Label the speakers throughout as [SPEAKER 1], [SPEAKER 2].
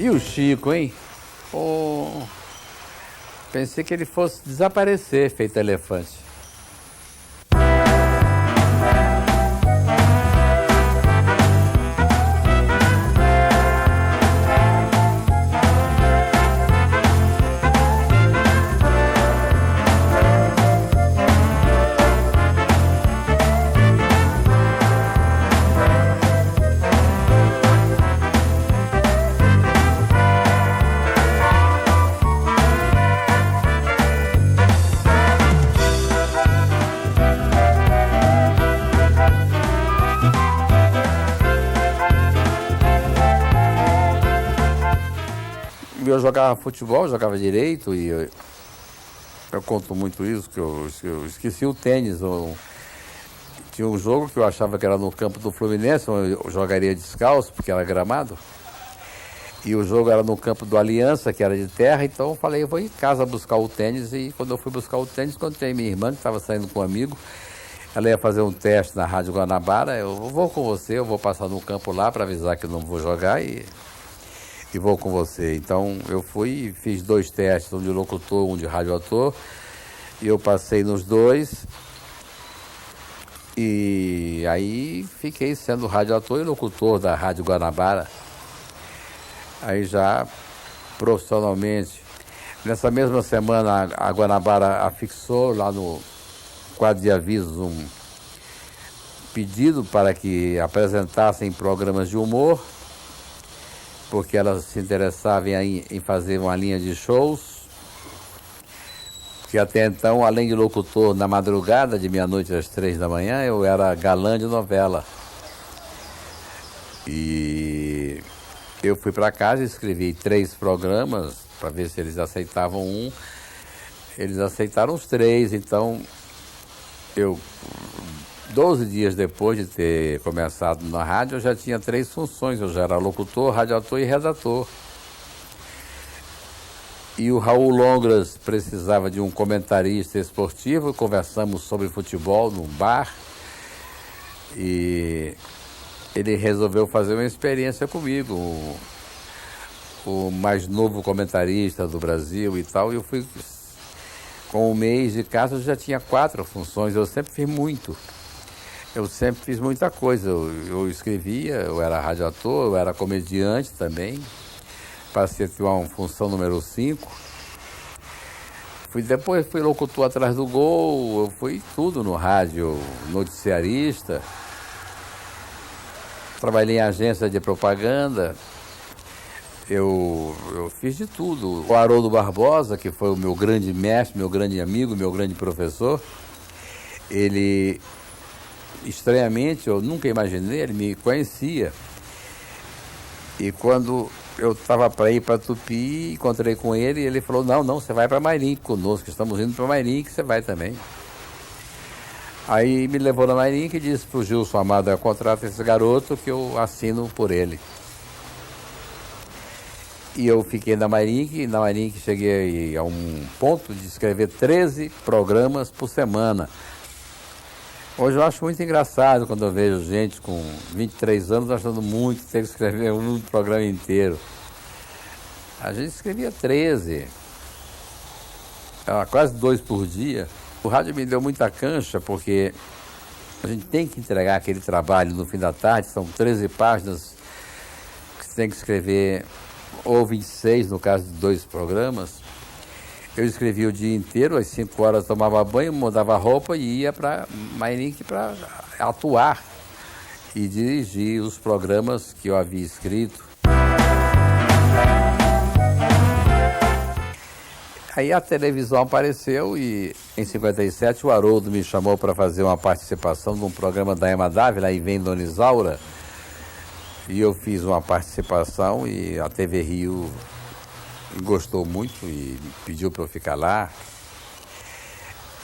[SPEAKER 1] E o Chico, hein? Pô, pensei que ele fosse desaparecer, feito elefante. Eu jogava futebol, jogava direito e eu conto muito isso, que eu esqueci o tênis. Tinha um jogo que eu achava que era no campo do Fluminense, onde eu jogaria descalço, porque era gramado. E o jogo era no campo do Aliança, que era de terra, então eu falei, eu vou em casa buscar o tênis. E quando eu fui buscar o tênis, encontrei minha irmã, que estava saindo com um amigo. Ela ia fazer um teste na Rádio Guanabara. Eu vou com você, eu vou passar no campo lá para avisar que eu não vou jogar e vou com você. Então eu fui e fiz 2 testes, um de locutor, um de radioator, e eu passei nos 2, e aí fiquei sendo radioator e locutor da Rádio Guanabara, aí já profissionalmente. Nessa mesma semana a Guanabara afixou lá no quadro de avisos um pedido para que apresentassem programas de humor, porque ela se interessava em fazer uma linha de shows, que até então, além de locutor na madrugada, de meia-noite às 3 da manhã, eu era galã de novela. E eu fui para casa e escrevi 3 programas para ver se eles aceitavam um. Eles aceitaram os 3, então 12 dias depois de ter começado na rádio, eu já tinha 3 funções. Eu já era locutor, radioator e redator. E o Raul Longras precisava de um comentarista esportivo. Conversamos sobre futebol num bar. E ele resolveu fazer uma experiência comigo. O mais novo comentarista do Brasil e tal. E eu fui, com um mês de casa, eu já tinha 4 funções. Eu sempre fiz muito. Eu sempre fiz muita coisa, eu escrevia, eu era radioator, eu era comediante também, passei a ter uma função número 5. Depois fui locutor atrás do gol, eu fui tudo no rádio, noticiarista, trabalhei em agência de propaganda, eu fiz de tudo. O Haroldo Barbosa, que foi o meu grande mestre, meu grande amigo, meu grande professor, ele... Estranhamente, eu nunca imaginei, ele me conhecia. E quando eu estava para ir para Tupi, encontrei com ele e ele falou, não, você vai para Mairink conosco, estamos indo para Mairink, você vai também. Aí me levou na Mairink e disse para o Gilson Amado, contrata esse garoto que eu assino por ele. E eu fiquei na Mairink cheguei a um ponto de escrever 13 programas por semana. Hoje eu acho muito engraçado quando eu vejo gente com 23 anos achando muito ter que escrever um programa inteiro. A gente escrevia 13, quase 2 por dia. O rádio me deu muita cancha porque a gente tem que entregar aquele trabalho no fim da tarde, são 13 páginas que você tem que escrever, ou 26 no caso de 2 programas. Eu escrevia o dia inteiro, às 5 horas tomava banho, mudava roupa e ia para Mairink para atuar e dirigir os programas que eu havia escrito. Aí a televisão apareceu e em 57 o Haroldo me chamou para fazer uma participação num programa da Ema Dávila, aí vem Dona Isaura, e eu fiz uma participação e a TV Rio gostou muito e pediu para eu ficar lá.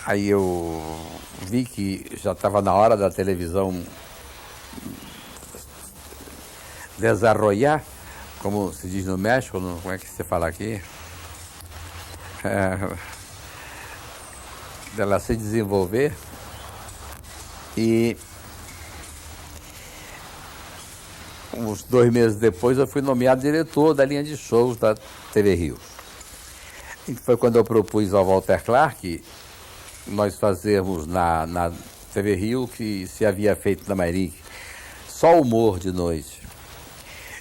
[SPEAKER 1] Aí eu vi que já estava na hora da televisão desarrollar, como se diz no México, como é que você fala aqui? Dela se desenvolver. E uns 2 meses depois, eu fui nomeado diretor da linha de shows da TV Rio. E foi quando eu propus ao Walter Clark nós fazermos na TV Rio que se havia feito na Mairic, só humor de noite.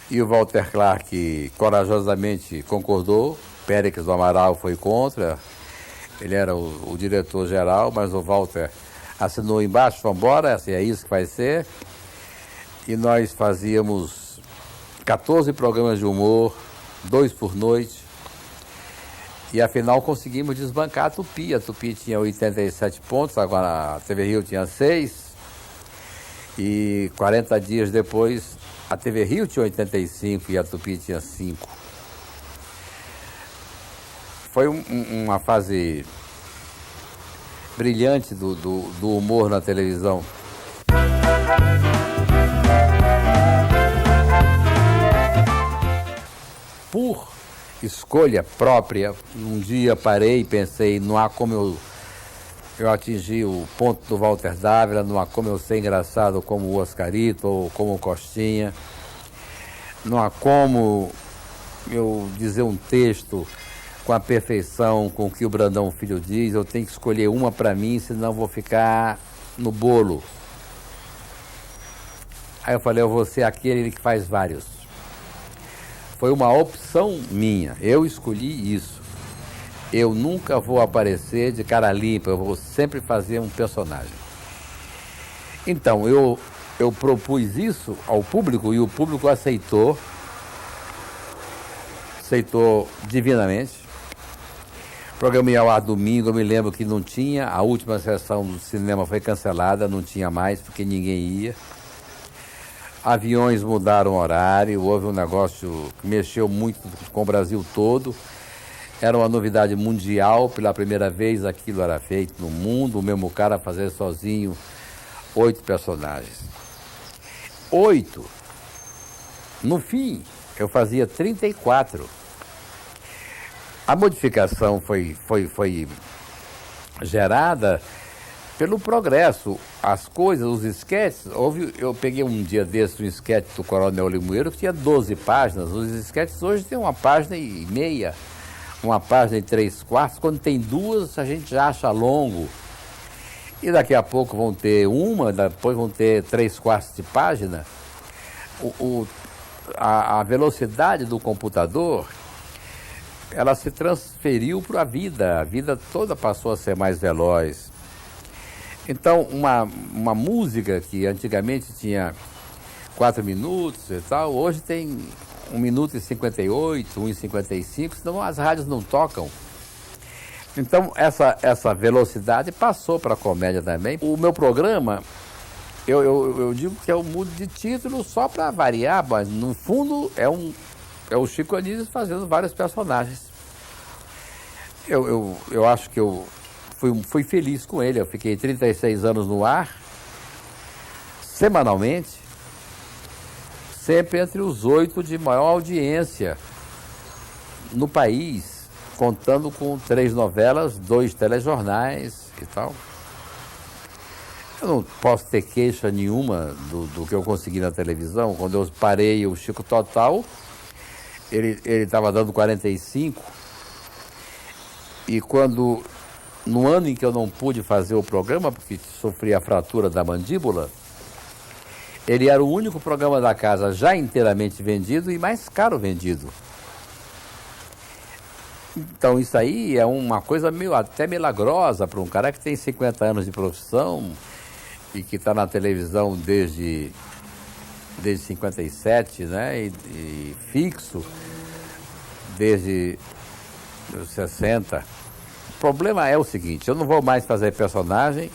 [SPEAKER 1] E o Walter Clark corajosamente concordou, Péricles do Amaral foi contra, ele era o diretor-geral, mas o Walter assinou embaixo, vamos embora, assim, é isso que vai ser. E nós fazíamos 14 programas de humor, 2 por noite, e afinal conseguimos desbancar a Tupi. A Tupi tinha 87 pontos, agora a TV Rio tinha 6, e 40 dias depois a TV Rio tinha 85 e a Tupi tinha 5. Foi uma fase brilhante do humor na televisão. Por escolha própria, um dia parei e pensei, não há como eu atingir o ponto do Walter Dávila, não há como eu ser engraçado como o Oscarito ou como o Costinha, não há como eu dizer um texto com a perfeição com que o Brandão Filho diz, eu tenho que escolher uma para mim, senão vou ficar no bolo. Aí eu falei, eu vou ser aquele que faz vários. Foi uma opção minha, eu escolhi isso. Eu nunca vou aparecer de cara limpa, eu vou sempre fazer um personagem. Então, eu propus isso ao público e o público aceitou divinamente. O programa ia ao ar domingo, eu me lembro que não tinha, a última sessão do cinema foi cancelada, não tinha mais, porque ninguém ia. Aviões mudaram o horário, houve um negócio que mexeu muito com o Brasil todo. Era uma novidade mundial, pela primeira vez aquilo era feito no mundo, o mesmo cara fazer sozinho 8 personagens. 8. No fim, eu fazia 34. A modificação foi gerada pelo progresso. As coisas, os esquetes, eu peguei um dia desses um esquete do Coronel Limoeiro que tinha 12 páginas. Os esquetes hoje tem 1,5 páginas, 1 página e 3/4. Quando tem 2, a gente já acha longo. E daqui a pouco vão ter depois vão ter 3/4 de página. A velocidade do computador, ela se transferiu para a vida toda passou a ser mais veloz. Então, uma música que antigamente tinha 4 minutos e tal, hoje tem 1 minuto e 58, 1 e 55, senão as rádios não tocam. Então, essa velocidade passou para a comédia também. O meu programa, eu digo que eu mudo de título só para variar, mas no fundo é o Chico Anísio fazendo vários personagens. Eu acho que eu fui feliz com ele. Eu fiquei 36 anos no ar, semanalmente, sempre entre os 8 de maior audiência no país, contando com 3 novelas, 2 telejornais e tal. Eu não posso ter queixa nenhuma do que eu consegui na televisão. Quando eu parei o Chico Total, ele estava dando 45. E no ano em que eu não pude fazer o programa, porque sofri a fratura da mandíbula, ele era o único programa da casa já inteiramente vendido e mais caro vendido. Então isso aí é uma coisa até milagrosa para um cara que tem 50 anos de profissão e que está na televisão desde 57, né? E fixo desde os 60. O problema é o seguinte, eu não vou mais fazer personagem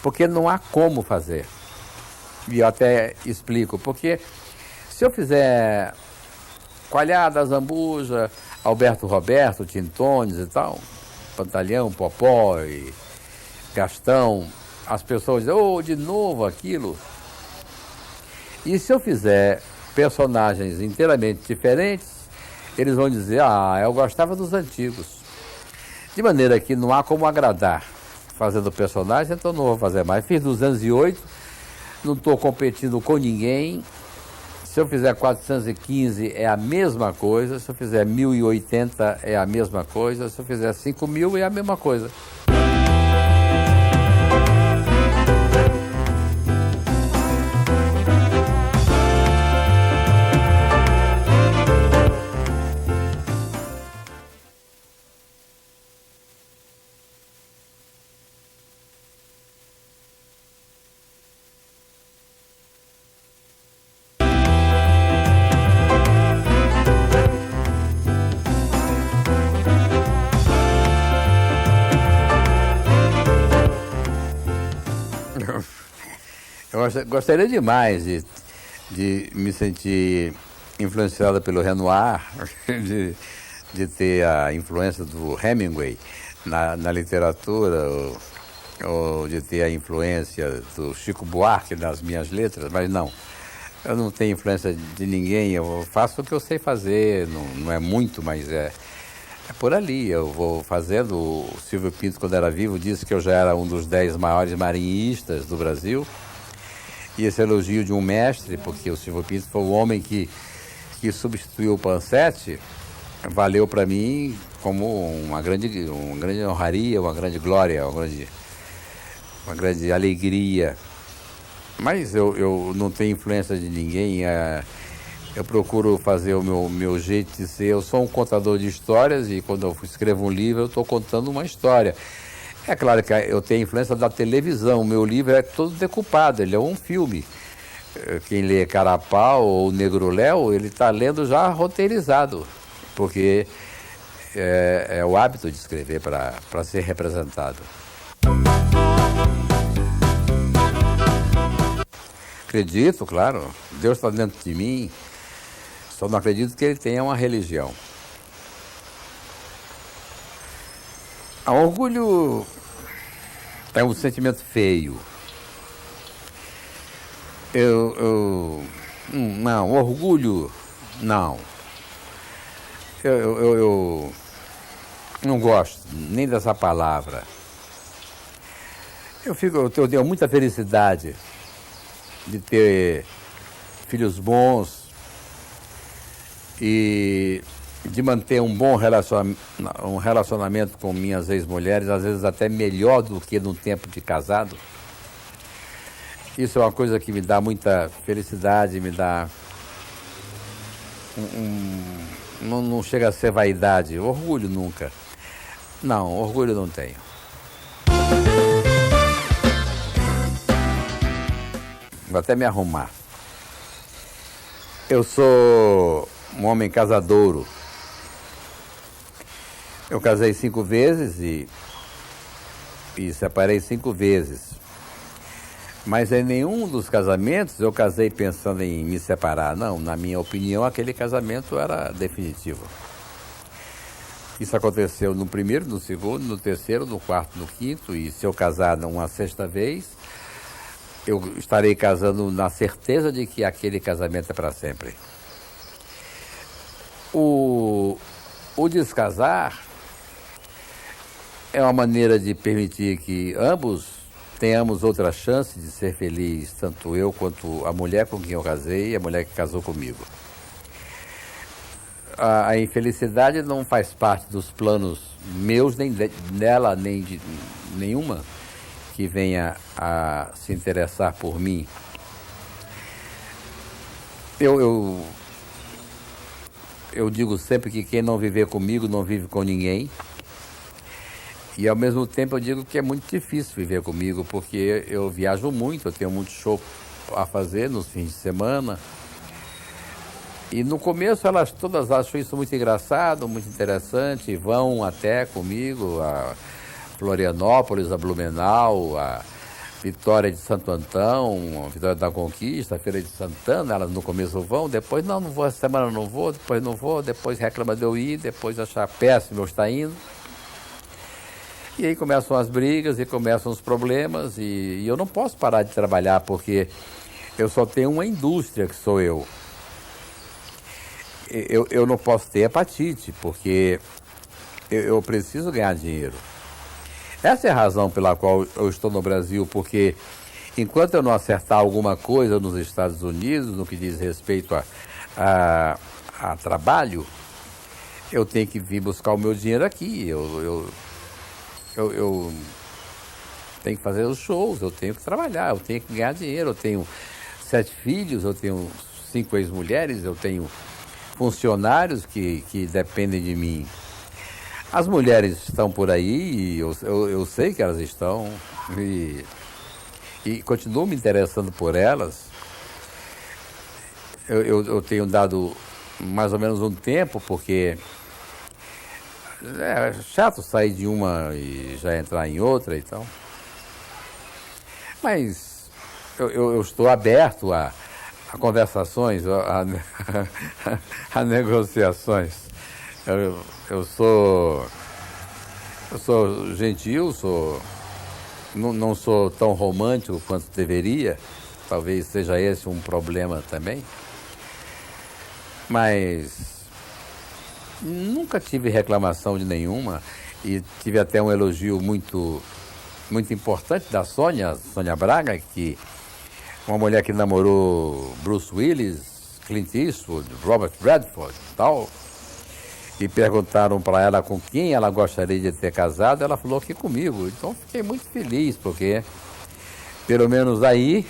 [SPEAKER 1] porque não há como fazer. E eu até explico, porque se eu fizer Coalhada, Zambuja, Alberto Roberto, Tintones e tal, Pantalhão, Popó e Gastão, as pessoas dizem, de novo aquilo. E se eu fizer personagens inteiramente diferentes, eles vão dizer, eu gostava dos antigos. De maneira que não há como agradar fazendo personagem, então não vou fazer mais. Fiz 208, não estou competindo com ninguém, Se eu fizer 415 é a mesma coisa, se eu fizer 1080 é a mesma coisa, se eu fizer 5000 é a mesma coisa. Eu gostaria demais de me sentir influenciado pelo Renoir, de ter a influência do Hemingway na literatura, ou de ter a influência do Chico Buarque nas minhas letras, mas não. Eu não tenho influência de ninguém, eu faço o que eu sei fazer, não é muito, mas é por ali. Eu vou fazendo. O Silvio Pinto, quando era vivo, disse que eu já era um dos 10 maiores marinhistas do Brasil. E esse elogio de um mestre, porque o Silvio Pinto foi o homem que substituiu o Pansete, valeu para mim como uma grande honraria, uma grande glória, uma grande alegria. Mas eu não tenho influência de ninguém, eu procuro fazer o meu jeito de ser. Eu sou um contador de histórias e quando eu escrevo um livro eu estou contando uma história. É claro que eu tenho influência da televisão, o meu livro é todo decupado, ele é um filme. Quem lê Carapau ou Negro Léo, ele está lendo já roteirizado, porque é o hábito de escrever para ser representado. Acredito, claro, Deus está dentro de mim, só não acredito que ele tenha uma religião. O orgulho é um sentimento feio. Não, orgulho, não. Eu não gosto nem dessa palavra. Eu tenho muita felicidade de ter filhos bons e de manter um bom relacionamento com minhas ex-mulheres, às vezes até melhor do que no tempo de casado. Isso é uma coisa que me dá muita felicidade, me dá... Não chega a ser vaidade, orgulho nunca. Não, orgulho não tenho. Vou até me arrumar. Eu sou um homem casadouro. Eu casei 5 vezes e separei 5 vezes. Mas em nenhum dos casamentos eu casei pensando em me separar. Não, na minha opinião, aquele casamento era definitivo. Isso aconteceu no primeiro, no segundo, no terceiro, no quarto, no quinto. E se eu casar uma 6ª vez, eu estarei casando na certeza de que aquele casamento é para sempre. O descasar é uma maneira de permitir que ambos tenhamos outra chance de ser feliz, tanto eu quanto a mulher com quem eu casei e a mulher que casou comigo. A infelicidade não faz parte dos planos meus, nem dela, nem de nenhuma que venha a se interessar por mim. Eu digo sempre que quem não viver comigo não vive com ninguém. E ao mesmo tempo eu digo que é muito difícil viver comigo, porque eu viajo muito, eu tenho muito show a fazer nos fins de semana. E no começo elas todas acham isso muito engraçado, muito interessante, vão até comigo a Florianópolis, a Blumenau, a Vitória de Santo Antão, a Vitória da Conquista, a Feira de Santana. Elas no começo vão, depois não vou, essa semana não vou, depois reclama de eu ir, depois achar péssimo eu estar indo. E aí começam as brigas e começam os problemas e eu não posso parar de trabalhar porque eu só tenho uma indústria que sou eu. Eu não posso ter hepatite porque eu preciso ganhar dinheiro. Essa é a razão pela qual eu estou no Brasil, porque Enquanto eu não acertar alguma coisa nos Estados Unidos, no que diz respeito a trabalho, eu tenho que vir buscar o meu dinheiro aqui. Eu tenho que fazer os shows, eu tenho que trabalhar, eu tenho que ganhar dinheiro. Eu tenho 7 filhos, eu tenho 5 ex-mulheres, eu tenho funcionários que dependem de mim. As mulheres estão por aí, e eu sei que elas estão, e continuo me interessando por elas. Eu tenho dado mais ou menos um tempo, porque é chato sair de uma e já entrar em outra e tal. Mas eu estou aberto a conversações, a negociações. Eu sou gentil, não sou tão romântico quanto deveria. Talvez seja esse um problema também. Mas nunca tive reclamação de nenhuma, e tive até um elogio muito importante da Sônia Braga, que uma mulher que namorou Bruce Willis, Clint Eastwood, Robert Redford e tal, e perguntaram para ela com quem ela gostaria de ter casado. Ela falou que comigo. Então fiquei muito feliz, porque pelo menos aí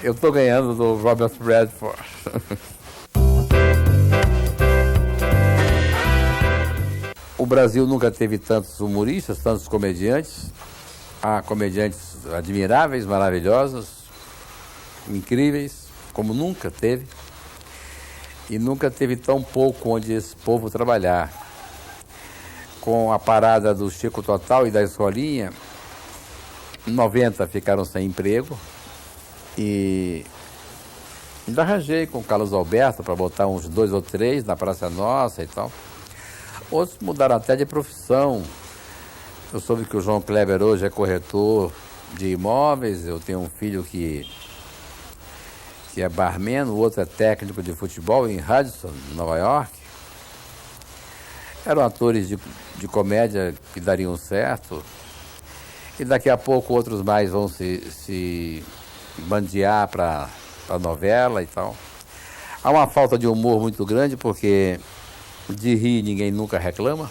[SPEAKER 1] eu estou ganhando do Robert Redford. O Brasil nunca teve tantos humoristas, tantos comediantes. Há comediantes admiráveis, maravilhosos, incríveis, como nunca teve. E nunca teve tão pouco onde esse povo trabalhar. Com a parada do Chico Total e da Escolinha, 90 ficaram sem emprego. E ainda arranjei com o Carlos Alberto para botar uns 2 ou 3 na Praça Nossa e tal. Outros mudaram até de profissão. Eu soube que o João Kleber hoje é corretor de imóveis. Eu tenho um filho que é barman, o outro é técnico de futebol em Hudson, Nova York. Eram atores de comédia que dariam certo. E daqui a pouco outros mais vão se bandear para a novela e tal. Há uma falta de humor muito grande, porque de rir ninguém nunca reclama.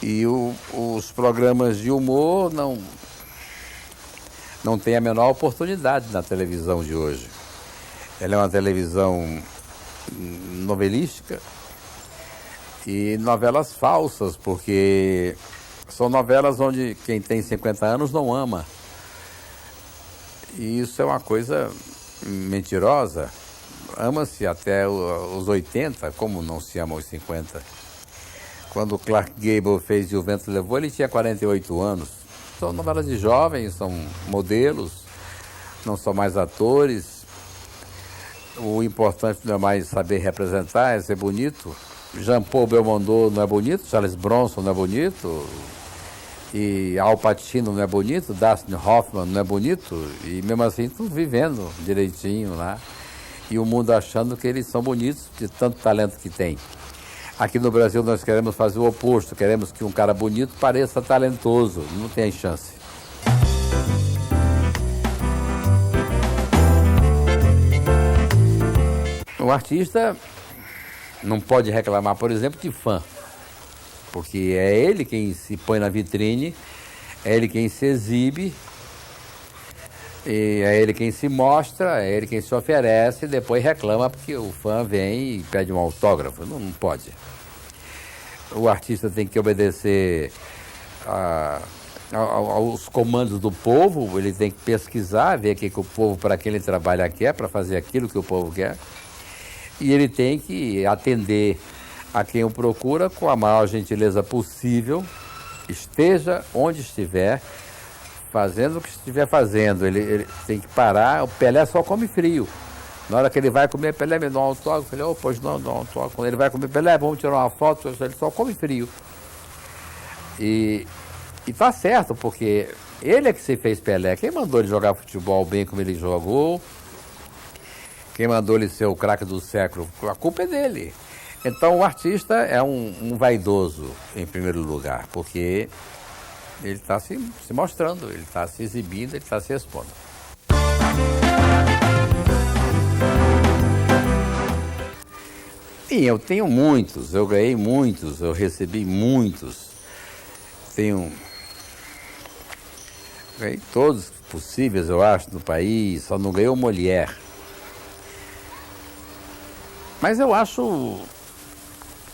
[SPEAKER 1] E os programas de humor não têm a menor oportunidade na televisão de hoje. Ela é uma televisão novelística e novelas falsas, porque são novelas onde quem tem 50 anos não ama. E isso é uma coisa mentirosa. Ama-se até os 80, como não se ama aos 50? Quando Clark Gable fez E o Vento Levou, ele tinha 48 anos. São novelas de jovens, são modelos, não são mais atores. O importante não é mais saber representar, é ser bonito. Jean-Paul Belmondo não é bonito, Charles Bronson não é bonito, e Al Pacino não é bonito, Dustin Hoffman não é bonito, e mesmo assim estão vivendo direitinho lá. E o mundo achando que eles são bonitos de tanto talento que tem. Aqui no Brasil nós queremos fazer o oposto, queremos que um cara bonito pareça talentoso, não tem chance. O artista não pode reclamar, por exemplo, de fã, porque é ele quem se põe na vitrine, é ele quem se exibe, e é ele quem se mostra, é ele quem se oferece, e depois reclama porque o fã vem e pede um autógrafo. Não pode. O artista tem que obedecer aos comandos do povo, ele tem que pesquisar, ver o que o povo, para quem ele trabalha, quer, para fazer aquilo que o povo quer. E ele tem que atender a quem o procura com a maior gentileza possível, esteja onde estiver, fazendo o que estiver fazendo. Ele tem que parar. O Pelé só come frio. Na hora que ele vai comer, Pelé me dá um autógrafo. Eu falei, pois não, dá um autógrafo. Quando ele vai comer, Pelé, vamos tirar uma foto. Ele só come frio. E tá certo, porque ele é que se fez Pelé. Quem mandou ele jogar futebol bem como ele jogou? Quem mandou ele ser o craque do século? A culpa é dele. Então o artista é um vaidoso, em primeiro lugar, porque Ele está se mostrando, ele está se exibindo, ele está se expondo. Sim, eu tenho muitos, eu ganhei muitos, eu recebi muitos. Ganhei todos possíveis, eu acho, no país, só não ganhei o Molière. Mas eu acho,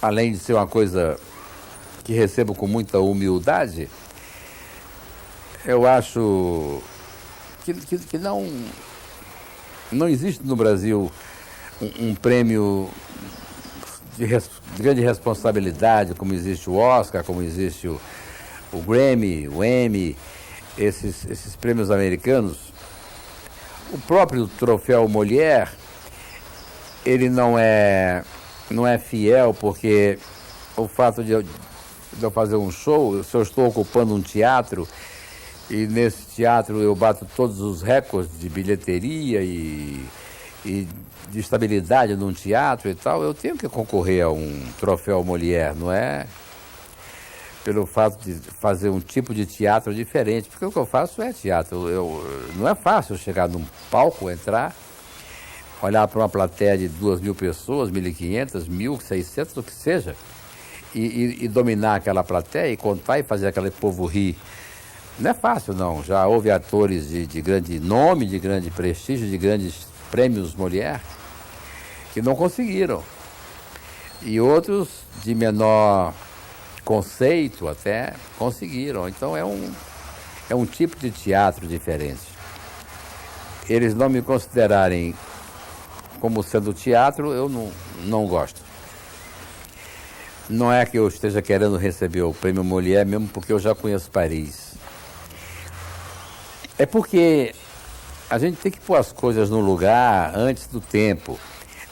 [SPEAKER 1] além de ser uma coisa que recebo com muita humildade, eu acho que não existe no Brasil um prêmio de grande responsabilidade, como existe o Oscar, como existe o Grammy, o Emmy, esses prêmios americanos. O próprio troféu Molière, ele não é fiel, porque o fato de eu fazer um show, se eu estou ocupando um teatro, e nesse teatro eu bato todos os recordes de bilheteria e de estabilidade num teatro e tal, eu tenho que concorrer a um troféu Molière, não é pelo fato de fazer um tipo de teatro diferente, porque o que eu faço é teatro. Não é fácil chegar num palco, entrar, olhar para uma plateia de 2.000 pessoas, 1.500, 1.600, o que seja, e dominar aquela plateia e contar e fazer aquele povo rir. Não é fácil, não. Já houve atores de grande nome, de grande prestígio, de grandes prêmios Molière, que não conseguiram. E outros de menor conceito até conseguiram. Então é um tipo de teatro diferente. Eles não me considerarem como sendo teatro, eu não gosto. Não é que eu esteja querendo receber o prêmio Molière, mesmo porque eu já conheço Paris. É porque a gente tem que pôr as coisas no lugar antes do tempo,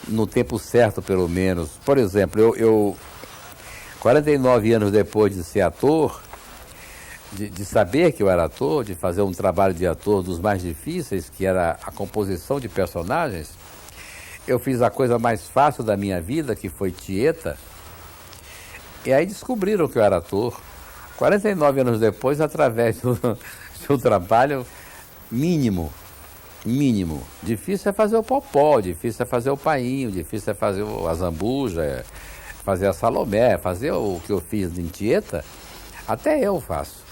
[SPEAKER 1] no tempo certo, pelo menos. Por exemplo, eu 49 anos depois de ser ator, de saber que eu era ator, de fazer um trabalho de ator dos mais difíceis, que era a composição de personagens, eu fiz a coisa mais fácil da minha vida, que foi Tieta, e aí descobriram que eu era ator. 49 anos depois, através de um trabalho mínimo. Difícil é fazer o Popó, difícil é fazer o Painho, difícil é fazer a Zambuja, fazer a Salomé, fazer o que eu fiz em Tieta, até eu faço.